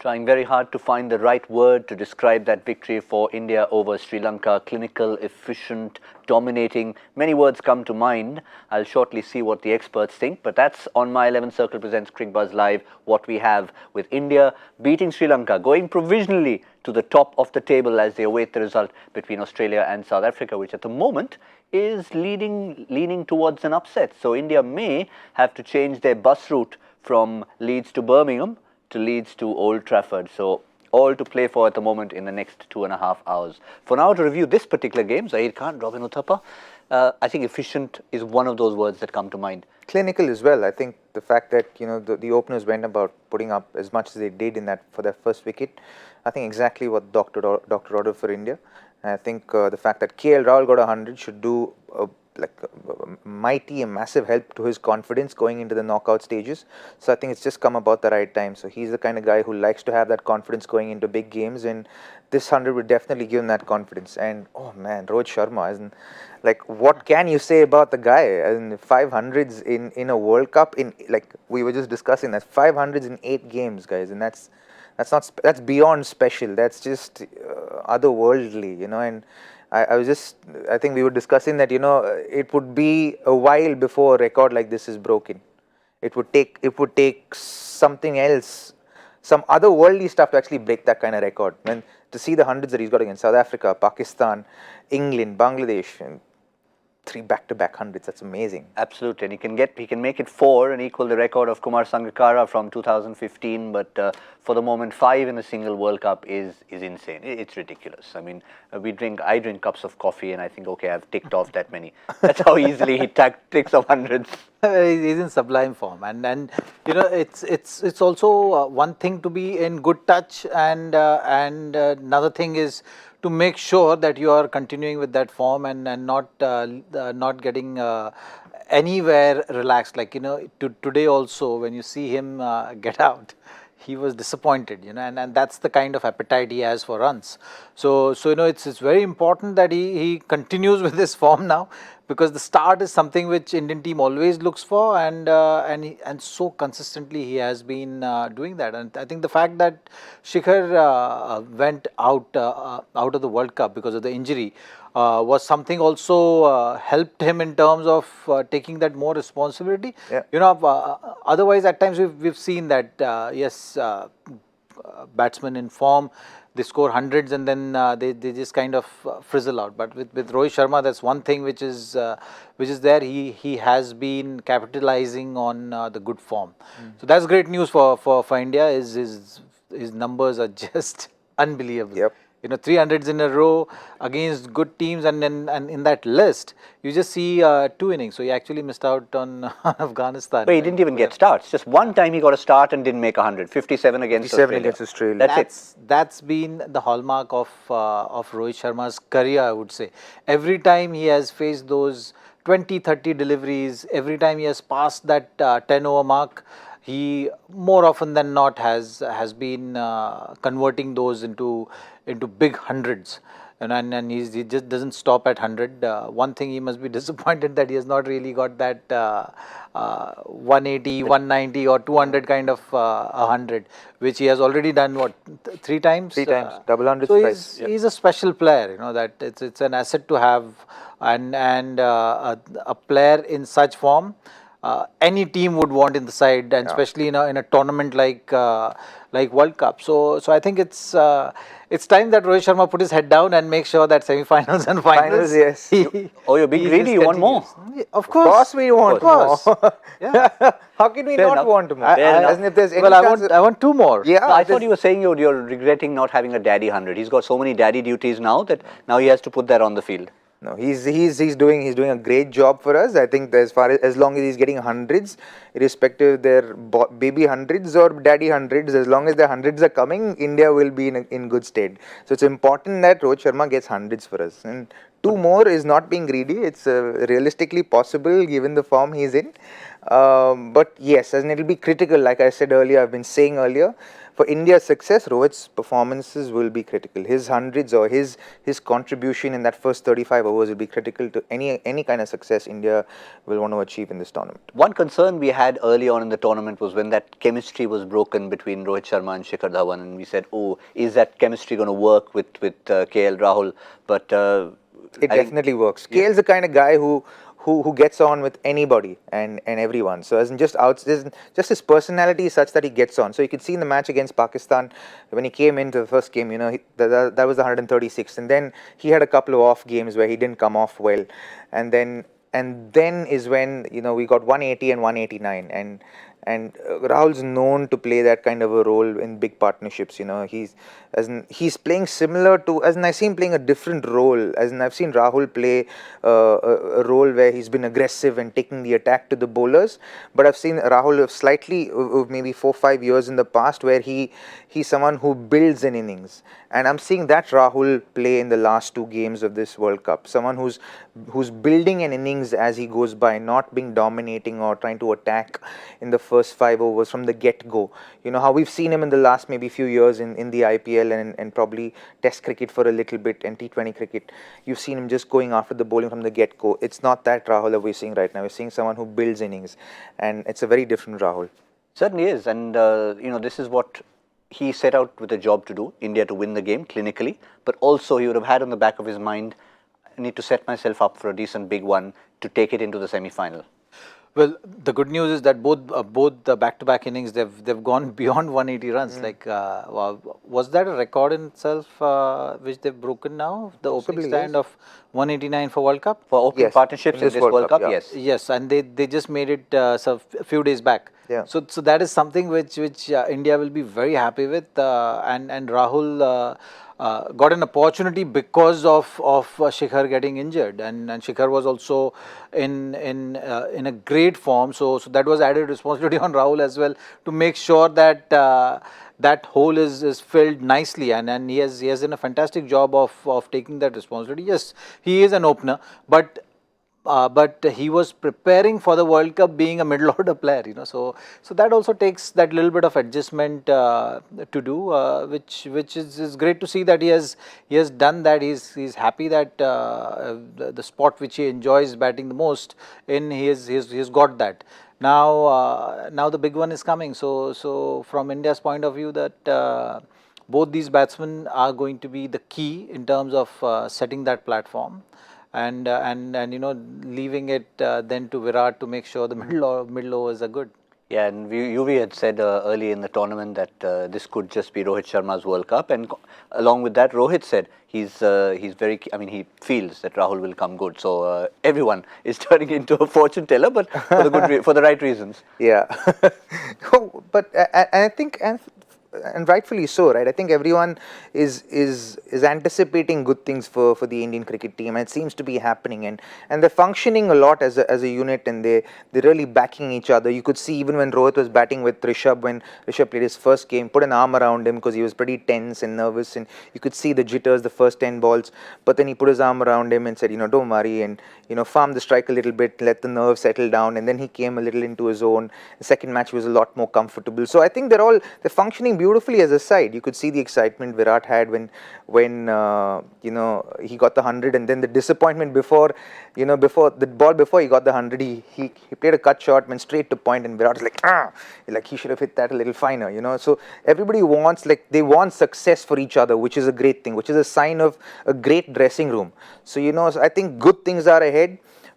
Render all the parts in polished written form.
Trying very hard to find the right word to describe that victory for India over Sri Lanka. Clinical, efficient, dominating. Many words come to mind. I'll shortly see what the experts think. But that's on My 11 Circle presents Cricbuzz Live, what we have with India beating Sri Lanka, going provisionally to the top of the table as they await the result between Australia and South Africa, which at the moment is leaning towards an upset. So India may have to change their bus route from Leeds to Birmingham to Leeds to Old Trafford. So all to play for at the moment in the next 2.5 hours. For now, to review this particular game, Zahir Khan, Robin Uthappa, I think efficient is one of those words that come to mind. Clinical as well. I think the fact that the openers went about putting up as much as they did in that for their first wicket, I think exactly what Dr. ordered for India. And I think the fact that Rahul got 100 should do a massive help to his confidence going into the knockout stages. So I think it's just come about the right time. So he's the kind of guy who likes to have that confidence going into big games, and this 100 would definitely give him that confidence. And oh man, Rohit Sharma, isn't what can you say about the guy? And 500s in a World Cup, in we were just discussing that 500s in 8 games, guys, and that's beyond special. That's just otherworldly, and I think we were discussing that, it would be a while before a record like this is broken. It would take something else, some otherworldly stuff to actually break that kind of record. And to see the hundreds that he's got against South Africa, Pakistan, England, Bangladesh, and 3 back-to-back hundreds, that's amazing. Absolutely, and he can make it 4 and equal the record of Kumar Sangakkara from 2015. But for the moment, 5 in a single World Cup is insane. It's ridiculous. I mean, I drink cups of coffee, and I think, okay, I've ticked off that many. That's how easily he ticks off hundreds. He's in sublime form, and it's also one thing to be in good touch, and another thing is to make sure that you are continuing with that form and not getting anywhere relaxed. Today also, when you see him get out, he was disappointed, and that's the kind of appetite he has for runs. So it's very important that he continues with this form now, because the start is something which Indian team always looks for, and so consistently he has been doing that. And I think the fact that Shikhar went out of the World Cup because of the injury was something also helped him in terms of taking that more responsibility. Yeah. Otherwise at times we've seen that yes, batsmen in form, they score hundreds and then they just kind of frizzle out. But with Rohit Sharma, that's one thing which is there. He has been capitalizing on the good form. So that's great news for India. His numbers are just unbelievable. Yep. 300s in a row against good teams, and in that list, you just see 2 innings. So he actually missed out on Afghanistan. But he didn't even get starts. Just one time he got a start and didn't make 100. 57 against Australia. That's been the hallmark of Rohit Sharma's career, I would say. Every time he has faced those 20-30 deliveries, every time he has passed that 10-over mark, he more often than not has been converting those into big hundreds, and he just doesn't stop at 100. One thing he must be disappointed that he has not really got that 180, 190 or 200 kind of 100, which he has already done 3 times. 3 times, double hundred. So he's a special player. That it's an asset to have, and a player in such form. Any team would want in the side, and especially in a tournament like World Cup. So I think it's time that Rohit Sharma put his head down and make sure that semi-finals and finals. Yes. You're being greedy. You want more? Of course we want more. Yeah. How can we not want more? I want 2 more. Yeah. No, I thought you were saying you're regretting not having a daddy 100. He's got so many daddy duties now that now he has to put that on the field. No, he's doing a great job for us. I think as long as he's getting hundreds, irrespective of their baby hundreds or daddy hundreds, as long as the hundreds are coming, India will be in good state. So it's important that Rohit Sharma gets hundreds for us, and 2 more is not being greedy. It's realistically possible given the form he's in. But yes, as in it'll be critical. Like I said earlier, I've been saying earlier, for India's success, Rohit's performances will be critical. His hundreds or his contribution in that first 35 overs will be critical to any kind of success India will want to achieve in this tournament. One concern we had early on in the tournament was when that chemistry was broken between Rohit Sharma and Shikhar Dhawan, and we said, "Oh, is that chemistry going to work with KL Rahul?" But it definitely works. KL is the kind of guy who gets on with anybody and everyone. So as in just his personality is such that he gets on. So you could see in the match against Pakistan when he came into the first game, that was the 136th, and then he had a couple of off games where he didn't come off well, and then is when we got 180 and 189, and Rahul's known to play that kind of a role in big partnerships. He's playing similar to, I've seen playing a different role. I've seen Rahul play a role where he's been aggressive and taking the attack to the bowlers, but I've seen Rahul slightly maybe 4-5 years in the past where he's someone who builds an innings, and I'm seeing that Rahul play in the last 2 games of this World Cup. Someone who's building an innings as he goes by, not being dominating or trying to attack in the first 5 overs from the get-go. How we've seen him in the last maybe few years in the IPL and probably Test cricket for a little bit and T20 cricket. You've seen him just going after the bowling from the get-go. It's not that Rahul that we're seeing right now. We're seeing someone who builds innings, and it's a very different Rahul. Certainly is, and this is what he set out with a job to do, India to win the game clinically, but also he would have had on the back of his mind, I need to set myself up for a decent big one to take it into the semi-final. Well, the good news is that both the back-to-back innings they've gone beyond 180 runs. Was that a record in itself which they've broken now? The opening stand of 189 for World Cup? For opening partnerships in this World Cup, yes. Yes, and they just made it a few days back. Yeah. So that is something which India will be very happy with, and Rahul got an opportunity because of Shikhar getting injured, and Shikhar was also in a great form, so that was added responsibility on Rahul as well to make sure that that hole is filled nicely, and he has done a fantastic job of taking that responsibility. Yes, he is an opener, but he was preparing for the World Cup being a middle order player, so that also takes that little bit of adjustment to do, which is great to see that he has done that. He's happy that the spot which he enjoys batting the most in, he's got that. Now the big one is coming. So from India's point of view, that both these batsmen are going to be the key in terms of setting that platform. And leaving it then to Virat to make sure the middle overs are good. Yeah, and UV had said early in the tournament that this could just be Rohit Sharma's World Cup, and along with that, Rohit said he's very. I mean, he feels that Rahul will come good. So everyone is turning into a fortune teller, but for the right reasons. Yeah, but I think and rightfully so, right? I think everyone is anticipating good things for the Indian cricket team, and it seems to be happening, and they're functioning a lot as a unit, and they're really backing each other. You could see even when Rohit was batting with Rishabh, when Rishabh played his first game, put an arm around him because he was pretty tense and nervous, and you could see the jitters the first 10 balls, but then he put his arm around him and said, don't worry, and farm the strike a little bit, let the nerves settle down, and then he came a little into his own. The second match was a lot more comfortable. So I think they're functioning beautifully as a side. You could see the excitement Virat had when he got the 100, and then the disappointment before he got the 100, he played a cut shot, went straight to point, and Virat was like he should have hit that a little finer, So everybody they want success for each other, which is a great thing, which is a sign of a great dressing room. So so I think good things are ahead.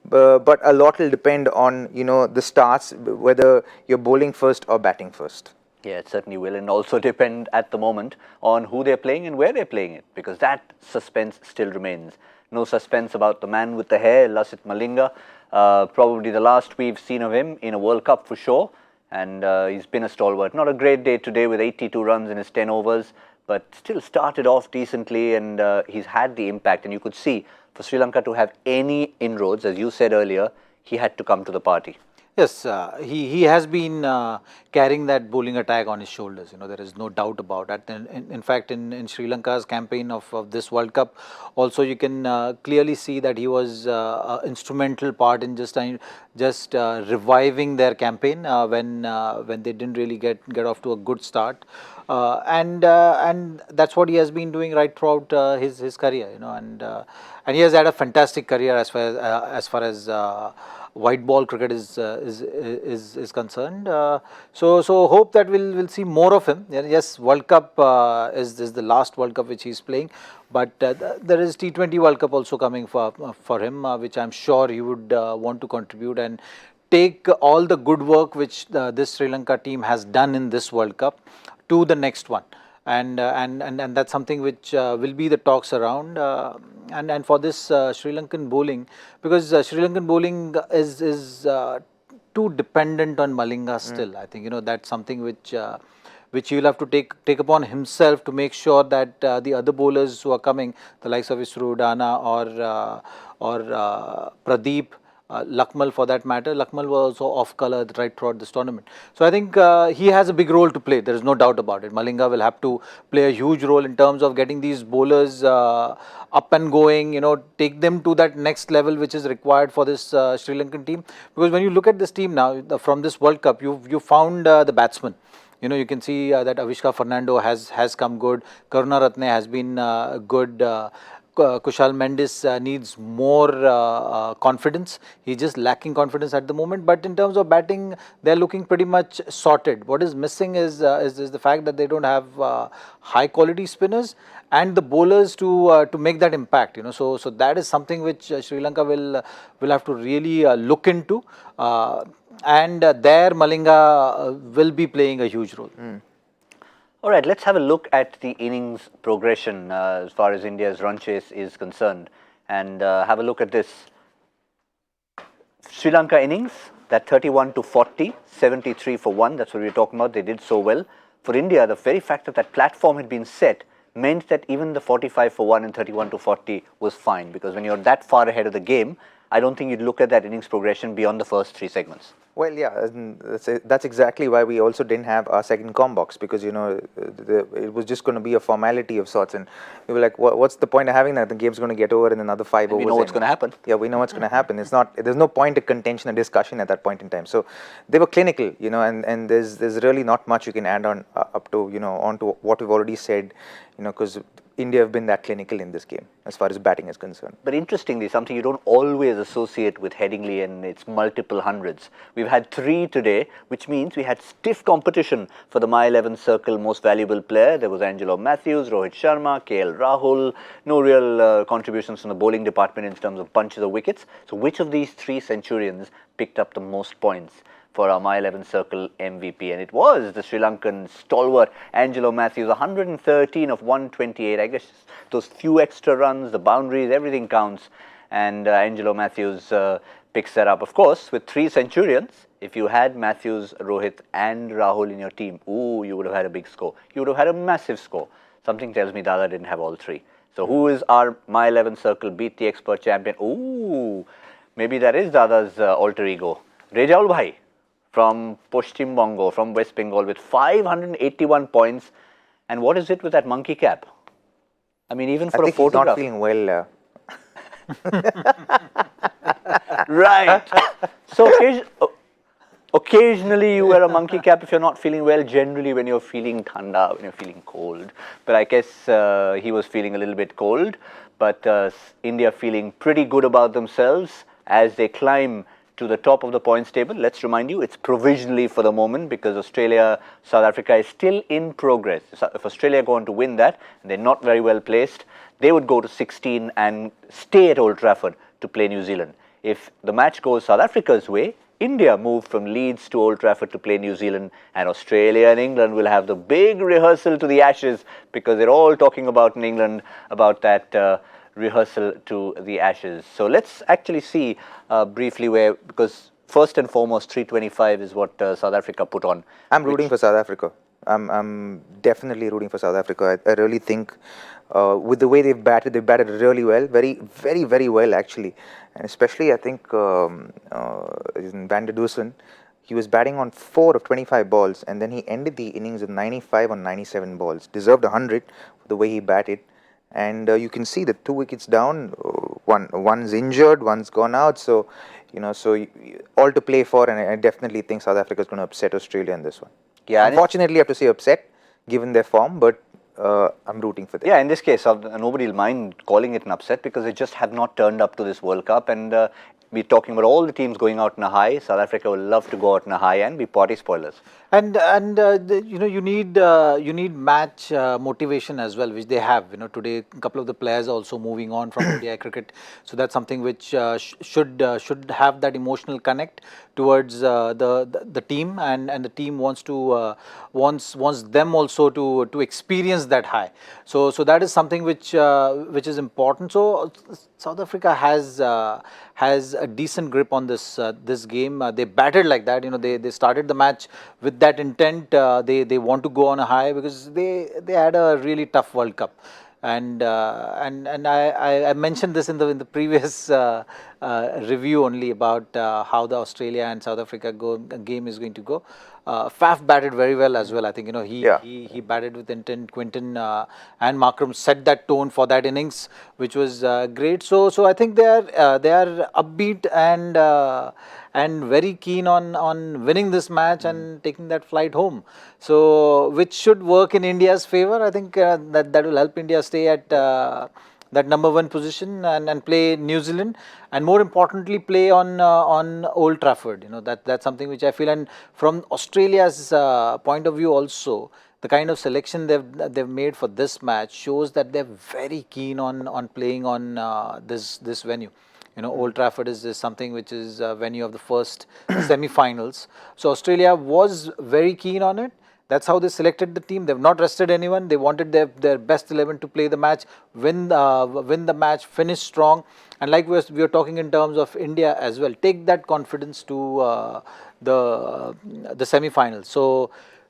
But a lot will depend on the starts, whether you're bowling first or batting first. Yeah, it certainly will, and also depend at the moment on who they're playing and where they're playing it, because that suspense still remains. No suspense about the man with the hair, Lasith Malinga. Probably the last we've seen of him in a World Cup for sure, and he's been a stalwart. Not a great day today with 82 runs in his 10 overs, but still started off decently, and he's had the impact. And you could see, for Sri Lanka to have any inroads, as you said earlier, he had to come to the party. Yes, he has been carrying that bowling attack on his shoulders. There is no doubt about that. And in fact, in Sri Lanka's campaign of this World Cup, also you can clearly see that he was instrumental part in just reviving their campaign when they didn't really get off to a good start. And that's what he has been doing right throughout his career. And he has had a fantastic career as far as white ball cricket is concerned. So hope that we'll see more of him. Yes, World Cup is the last World Cup which he's playing, but there is T20 World Cup also coming for him, which I'm sure he would want to contribute and take all the good work which this Sri Lanka team has done in this World Cup to the next one. And that's something which will be the talks around. And for this Sri Lankan bowling, because Sri Lankan bowling is too dependent on Malinga still. I think that's something which he will have to take upon himself to make sure that the other bowlers who are coming, the likes of Isru Dana or Pradeep. Lakmal for that matter. Lakmal was also off color right throughout this tournament. So I think he has a big role to play. There is no doubt about it. Malinga will have to play a huge role in terms of getting these bowlers up and going, take them to that next level which is required for this Sri Lankan team. Because when you look at this team now, from this World Cup, you found the batsmen. You can see that Avishka Fernando has come good. Karuna Ratne has been good. Kushal Mendis needs more confidence. He's just lacking confidence at the moment. But in terms of batting, they're looking pretty much sorted. What is missing is the fact that they don't have high quality spinners and the bowlers to make that impact. So that is something which Sri Lanka will have to really look into. And there Malinga will be playing a huge role. All right, let's have a look at the innings progression as far as India's run chase is concerned, and have a look at this. Sri Lanka innings, that 31 to 40, 73 for 1, that's what we were talking about. They did so well. For India, the very fact that that platform had been set meant that even the 45 for 1 and 31 to 40 was fine, because when you're that far ahead of the game, I don't think you'd look at that innings progression beyond the first 3 segments. Well, yeah, and that's exactly why we also didn't have our second com box, because it was just going to be a formality of sorts, and we were like, what's the point of having that? The game's going to get over in another 5 overs. We know what's going to happen. Yeah, we know what's going to happen. There's no point of contention or discussion at that point in time. So they were clinical, and there's really not much you can add on up to onto what we've already said, because India have been that clinical in this game as far as batting is concerned. But interestingly, something you don't always associate with Headingley and its multiple hundreds. We've had 3 today, which means we had stiff competition for the My 11 Circle most valuable player. There was Angelo Matthews, Rohit Sharma, KL Rahul. No real contributions from the bowling department in terms of bunches of wickets. So which of these 3 centurions picked up the most points for our My 11 Circle MVP? And it was the Sri Lankan stalwart Angelo Matthews, 113 of 128. I guess those few extra runs, the boundaries, everything counts. And Angelo Matthews picks that up. Of course, with 3 centurions, if you had Matthews, Rohit and Rahul in your team, you would have had a big score. You would have had a massive score. Something tells me Dada didn't have all 3. So who is our My 11 Circle Beat the Expert champion? Maybe that is Dada's alter ego. Rejaul Bhai from Poshchim Bongo, from West Bengal, with 581 points. And what is it with that monkey cap? I mean, even for I think a photograph. He's not feeling well. Right. So occasionally you wear a monkey cap if you're not feeling well, generally when you're feeling thanda, when you're feeling cold. But I guess he was feeling a little bit cold. But India feeling pretty good about themselves as they climb to the top of the points table. Let's remind you, it's provisionally for the moment, because Australia, South Africa is still in progress. If Australia go on to win that, and they're not very well placed, they would go to 16 and stay at Old Trafford to play New Zealand. If the match goes South Africa's way, India move from Leeds to Old Trafford to play New Zealand, and Australia and England will have the big rehearsal to the Ashes, because they're all talking about in England about that rehearsal to the Ashes. So let's actually see briefly because first and foremost 325 is what South Africa put on. I'm rooting for South Africa. I'm definitely rooting for South Africa. I really think with the way they've batted really well, very well actually, and especially I think Van der Dusen, he was batting on 4 of 25 balls, and then he ended the innings with 95 on 97 balls. Deserved 100 for the way he batted, and you can see the 2 wickets down. One's injured, one's gone out, so all to play for, and I definitely think South Africa is going to upset Australia in this one. Yeah, unfortunately, I have to say upset given their form, but I'm rooting for them. Yeah, in this case, nobody will mind calling it an upset because they just have not turned up to this World Cup. And we're talking about all the teams going out in a high. South Africa will love to go out in a high and be party spoilers. And you need match motivation as well, which they have. Today a couple of the players are also moving on from ODI cricket, so that's something which should have that emotional connect towards the team, and the team wants them also to experience that high. So that is something which is important. So South Africa has a decent grip on this game. They batted like that. They started the match with that intent. They want to go on a high because they had a really tough World Cup. And I mentioned this in the previous review only about how the Australia and South Africa game is going to go. Faf batted very well as well. I think he batted with intent. Quinton and Markram set that tone for that innings, which was great. So I think they are upbeat and very keen on winning this match and taking that flight home. So which should work in India's favor. I think that will help India stay at that #1 position and play New Zealand, and more importantly play on Old Trafford. That's something which I feel. And from Australia's point of view also, the kind of selection they've made for this match shows that they're very keen on playing on this venue. Old Trafford is something which is a venue of the first semi-finals. So Australia was very keen on it. That's how they selected the team. They've not rested anyone. They wanted their best 11 to play the match, win the match, finish strong. And like we were talking in terms of India as well, take that confidence to the semi-finals.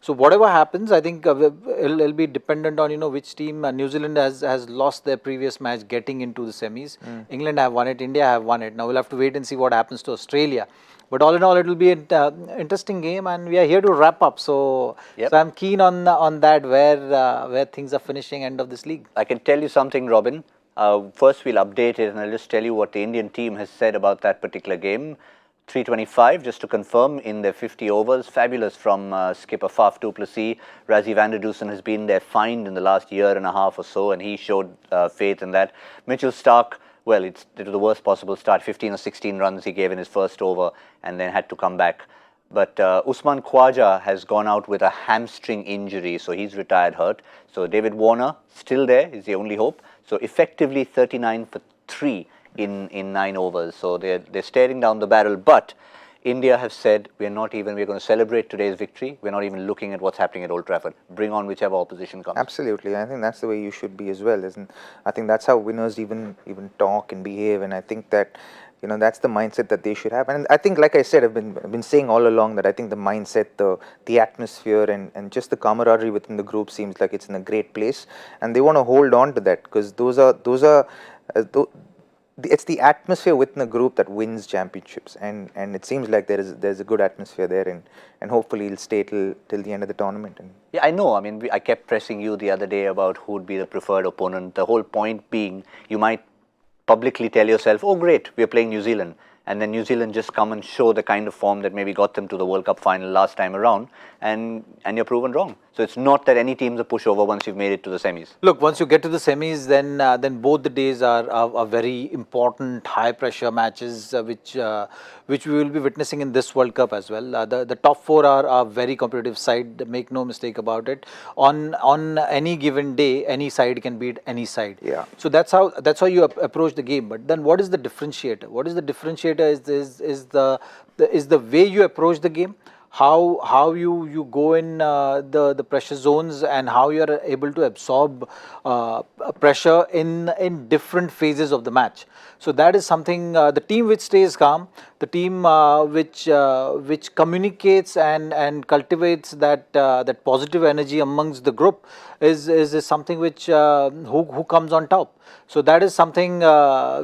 So whatever happens, I think it'll be dependent on which team. New Zealand has lost their previous match getting into the semis. England have won it. India have won it. Now we'll have to wait and see what happens to Australia. But all in all, it will be an interesting game, and we are here to wrap up. So I'm keen on that where things are finishing end of this league. I can tell you something, Robin. First, we'll update it, and I'll just tell you what the Indian team has said about that particular game. 325, just to confirm, in their 50 overs. Fabulous from skipper Faf du Plessis. Rassie van der Dusen has been their find in the last year and a half or so, and he showed faith in that. Mitchell Starc, well, it was the worst possible start. 15 or 16 runs he gave in his first over and then had to come back. But Usman Khawaja has gone out with a hamstring injury, so he's retired hurt. So David Warner, still there, is the only hope. So effectively 39 for 3 in 9 overs. So they're staring down the barrel. But India have said we're going to celebrate today's victory. We're not even looking at what's happening at Old Trafford. Bring on whichever opposition comes. Absolutely. I think that's the way you should be as well, isn't? I think that's how winners even talk and behave, and I think that that's the mindset that they should have. And I think, like I said, I've been saying all along that I think the mindset, the atmosphere, and just the camaraderie within the group seems like it's in a great place, and they want to hold on to that, because it's the atmosphere within the group that wins championships, and it seems like there's a good atmosphere there, and hopefully it'll stay till the end of the tournament. Yeah, I know. I mean, I kept pressing you the other day about who would be the preferred opponent. The whole point being, you might publicly tell yourself, oh great, we're playing New Zealand, and then New Zealand just come and show the kind of form that maybe got them to the World Cup final last time around, and you're proven wrong. So it's not that any team's a pushover once you've made it to the semis. Look, once you get to the semis, then both the days are very important, high pressure matches, which we will be witnessing in this World Cup as well. The top 4 are very competitive side. Make no mistake about it. On any given day, any side can beat any side. Yeah. So that's how you approach the game. But then, what is the differentiator? What is the differentiator? Is the way you approach the game. how you go in the pressure zones and how you are able to absorb pressure in different phases of the match. So that is something, the team which stays calm, the team which communicates and cultivates that positive energy amongst the group is something which who comes on top. So that is something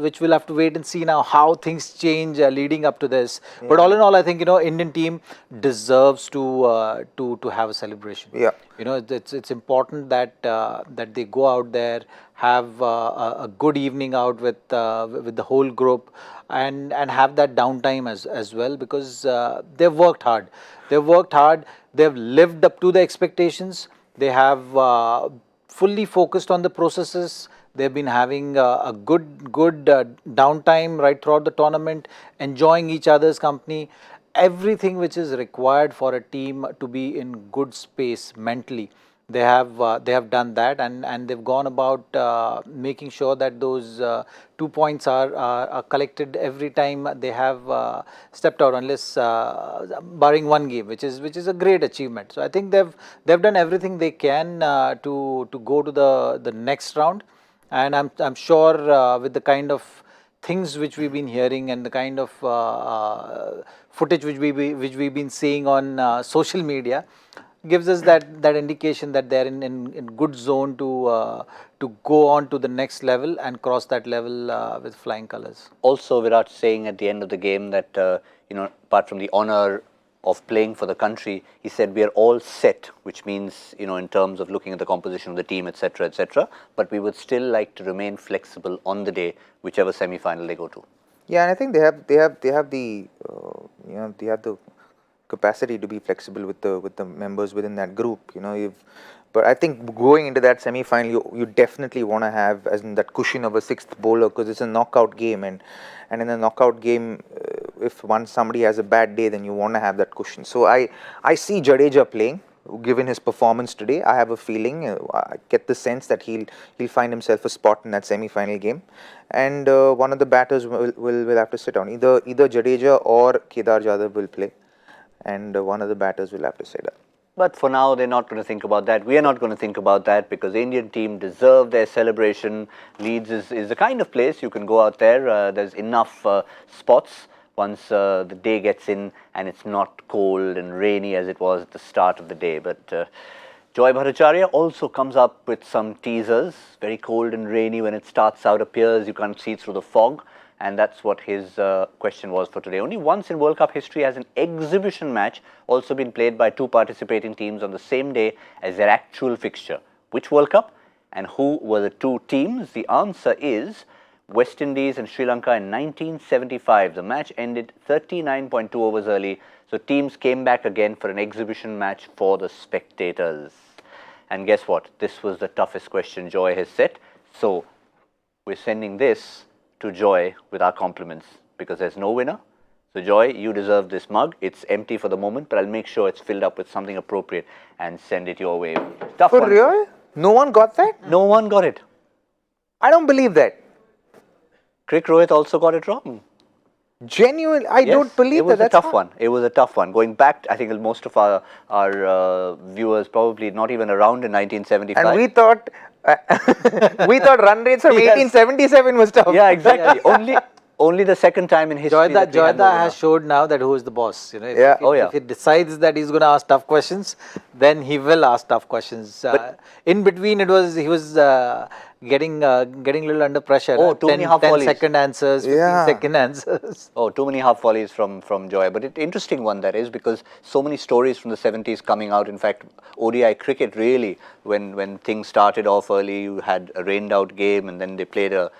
which we'll have to wait and see now how things change leading up to this. But all in all, I think Indian team deserves to have a celebration. Yeah. It's important that that they go out there, have a good evening out with the whole group, and have that downtime as well, because they've worked hard. They've worked hard. They've lived up to the expectations. They have fully focused on the processes. They've been having a good downtime right throughout the tournament, enjoying each other's company. Everything which is required for a team to be in good space mentally, they have done that, and they've gone about making sure that those 2 points are collected every time they have stepped out, unless barring one game, which is a great achievement. So I think they've done everything they can to go to the next round. And I'm sure with the kind of things which we've been hearing and the kind of footage which we've been seeing on social media, gives us that indication that they're in good zone to go on to the next level and cross that level with flying colors. Also, Virat saying at the end of the game that apart from the honor of playing for the country, he said we are all set, which means in terms of looking at the composition of the team, etc., etc. But we would still like to remain flexible on the day, whichever semi-final they go to. Yeah, and I think they have the they have the capacity to be flexible with the members within that group. But I think going into that semi-final, you definitely want to have as in that cushion of a sixth bowler, because it's a knockout game, and in a knockout game, if somebody has a bad day, then you want to have that cushion. So I see Jadeja playing. Given his performance today, I have a feeling, I get the sense that he'll find himself a spot in that semi-final game, and one of the batters will have to sit down. Either Jadeja or Kedar Jadhav will play, and one of the batters will have to sit down. But for now, they're not going to think about that. We are not going to think about that, because the Indian team deserve their celebration. Leeds is the kind of place you can go out there. There's enough spots once the day gets in and it's not cold and rainy as it was at the start of the day. But Joy Bhattacharya also comes up with some teasers. Very cold and rainy when it starts out, appears you can't see through the fog. And that's what his question was for today. Only once in World Cup history has an exhibition match also been played by two participating teams on the same day as their actual fixture. Which World Cup and who were the two teams? The answer is West Indies and Sri Lanka in 1975. The match ended 39.2 overs early. So teams came back again for an exhibition match for the spectators. And guess what? This was the toughest question Joy has set. So we're sending this to Joy with our compliments, because there's no winner. So Joy, you deserve this mug. It's empty for the moment, but I'll make sure it's filled up with something appropriate and send it your way. Tough For one. real? No one got that? No one got it. I don't believe that. Crick Rohit also got it wrong. Genuine, I don't believe it was that. a tough one. It was a tough one. Going back, I think most of our viewers probably not even around in 1975. And we thought run rates from 1877 was tough. Yeah, exactly. Only the second time in history. Joyda has showed now that who is the boss. If he decides that he's going to ask tough questions, then he will ask tough questions. In between, he was getting a little under pressure. Oh, too many half volleys. 10-second answers, 15-second answers. Oh, too many half volleys from Joy. But interesting one that is, because so many stories from the 70s coming out. In fact, ODI cricket really, when things started off early, you had a rained out game, and then they played a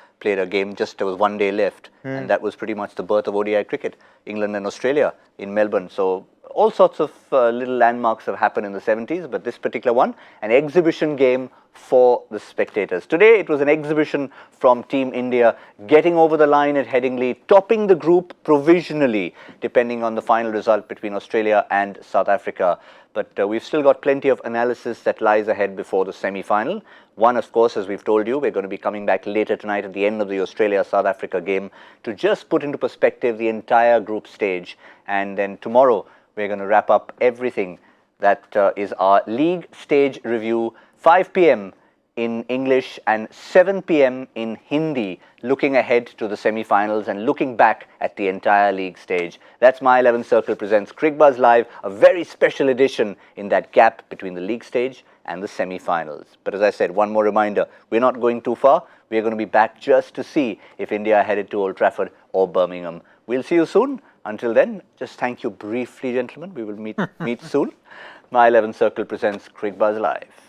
game, just there was 1 day left, and that was pretty much the birth of ODI cricket, England and Australia in Melbourne. So all sorts of little landmarks have happened in the 70s, but this particular one, an exhibition game for the spectators. Today it was an exhibition from Team India, getting over the line at Headingley, topping the group provisionally, depending on the final result between Australia and South Africa. But we've still got plenty of analysis that lies ahead before the semi-final. One, of course, as we've told you, we're going to be coming back later tonight at the end of the Australia-South Africa game to just put into perspective the entire group stage. And then tomorrow, we're going to wrap up everything that is our league stage review, 5 p.m. in English and 7 p.m. in Hindi, looking ahead to the semi-finals and looking back at the entire league stage. That's My 11 Circle presents Cricbuzz Live, a very special edition in that gap between the league stage and the semi-finals. But as I said, one more reminder, we're not going too far. We're going to be back just to see if India are headed to Old Trafford or Birmingham. We'll see you soon. Until then, just thank you briefly, gentlemen. We will meet soon. My 11 Circle presents Cricbuzz Live.